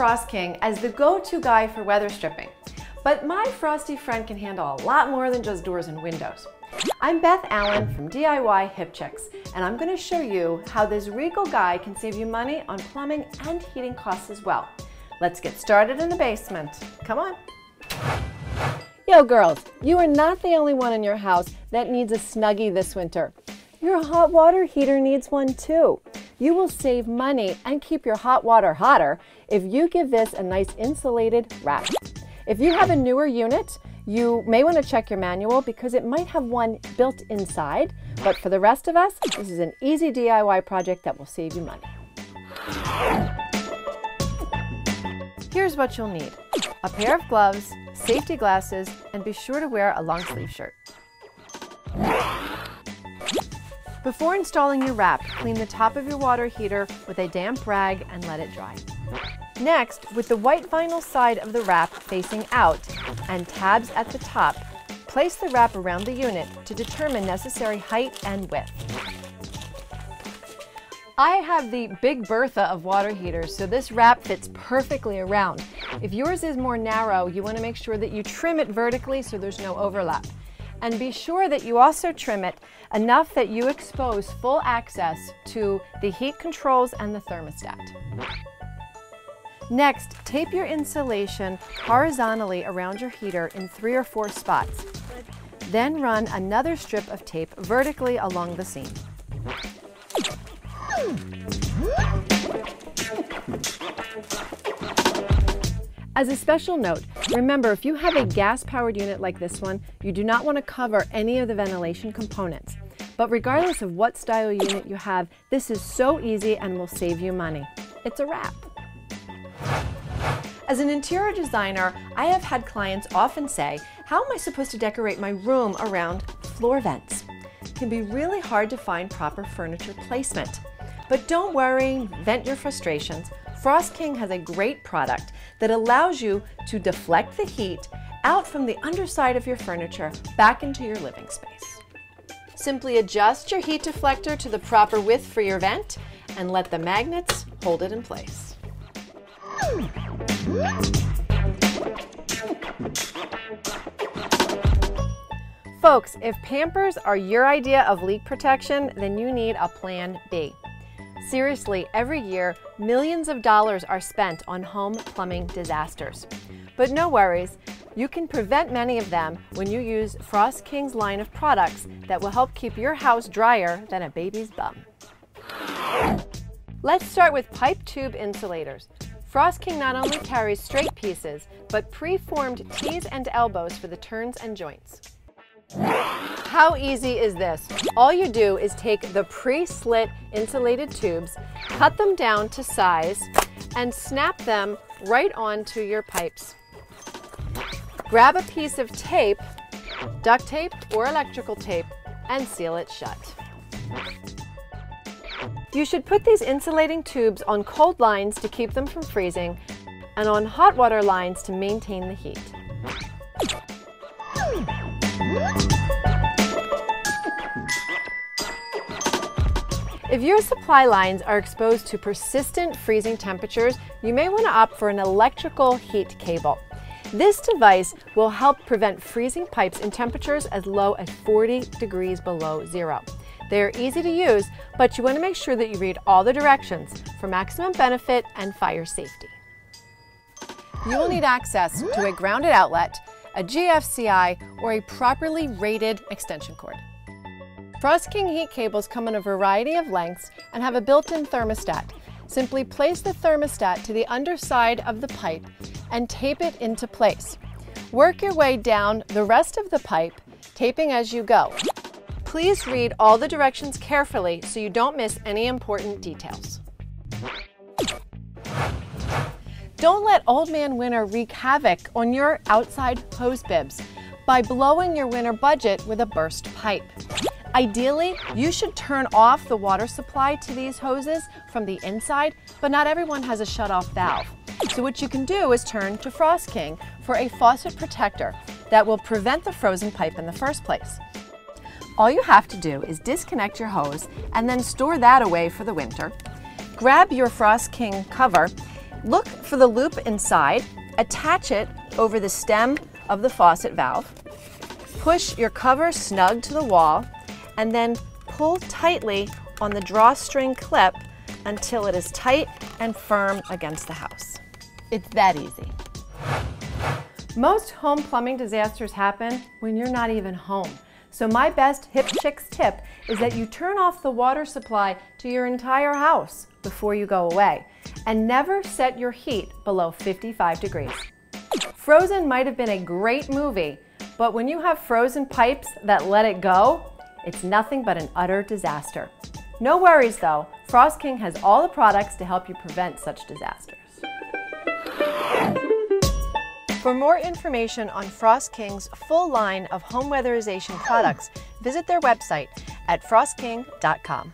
Frost King as the go-to guy for weather stripping, but my frosty friend can handle a lot more than just doors and windows. I'm Beth Allen from DIY Hip Chicks, and I'm going to show you how this regal guy can save you money on plumbing and heating costs as well. Let's get started in the basement. Come on. Yo girls, you are not the only one in your house that needs a Snuggie this winter. Your hot water heater needs one too. You will save money and keep your hot water hotter if you give this a nice insulated wrap. If you have a newer unit, you may want to check your manual because it might have one built inside, but for the rest of us, this is an easy DIY project that will save you money. Here's what you'll need: a pair of gloves, safety glasses, and be sure to wear a long sleeve shirt. Before installing your wrap, clean the top of your water heater with a damp rag and let it dry. Next, with the white vinyl side of the wrap facing out and tabs at the top, place the wrap around the unit to determine necessary height and width. I have the Big Bertha of water heaters, so this wrap fits perfectly around. If yours is more narrow, you want to make sure that you trim it vertically so there's no overlap. And be sure that you also trim it enough that you expose full access to the heat controls and the thermostat. Next, tape your insulation horizontally around your heater in 3 or 4 spots. Then run another strip of tape vertically along the seam. As a special note, remember, if you have a gas-powered unit like this one, you do not want to cover any of the ventilation components. But regardless of what style unit you have, this is so easy and will save you money. It's a wrap. As an interior designer, I have had clients often say, how am I supposed to decorate my room around floor vents? It can be really hard to find proper furniture placement. But don't worry, vent your frustrations. Frost King has a great product that allows you to deflect the heat out from the underside of your furniture back into your living space. Simply adjust your heat deflector to the proper width for your vent and let the magnets hold it in place. Folks, if Pampers are your idea of leak protection, then you need a plan B. Seriously, every year, millions of dollars are spent on home plumbing disasters. But no worries, you can prevent many of them when you use Frost King's line of products that will help keep your house drier than a baby's bum. Let's start with pipe tube insulators. Frost King not only carries straight pieces, but pre-formed T's and elbows for the turns and joints. How easy is this? All you do is take the pre-slit insulated tubes, cut them down to size, and snap them right onto your pipes. Grab a piece of tape, duct tape or electrical tape, and seal it shut. You should put these insulating tubes on cold lines to keep them from freezing, and on hot water lines to maintain the heat. If your supply lines are exposed to persistent freezing temperatures, you may want to opt for an electrical heat cable. This device will help prevent freezing pipes in temperatures as low as 40 degrees below zero. They are easy to use, but you want to make sure that you read all the directions for maximum benefit and fire safety. You will need access to a grounded outlet, a GFCI, or a properly rated extension cord. Frost King heat cables come in a variety of lengths and have a built-in thermostat. Simply place the thermostat to the underside of the pipe and tape it into place. Work your way down the rest of the pipe, taping as you go. Please read all the directions carefully so you don't miss any important details. Don't let old man winter wreak havoc on your outside hose bibs by blowing your winter budget with a burst pipe. Ideally, you should turn off the water supply to these hoses from the inside, but not everyone has a shut-off valve. So what you can do is turn to Frost King for a faucet protector that will prevent the frozen pipe in the first place. All you have to do is disconnect your hose and then store that away for the winter. Grab your Frost King cover Look for the loop inside, attach it over the stem of the faucet valve, push your cover snug to the wall, and then pull tightly on the drawstring clip until it is tight and firm against the house. It's that easy. Most home plumbing disasters happen when you're not even home. So my best hip chicks tip is that you turn off the water supply to your entire house before you go away, and never set your heat below 55 degrees. Frozen might have been a great movie, but when you have frozen pipes that let it go, it's nothing but an utter disaster. No worries though, Frost King has all the products to help you prevent such disasters. For more information on Frost King's full line of home weatherization products, visit their website at frostking.com.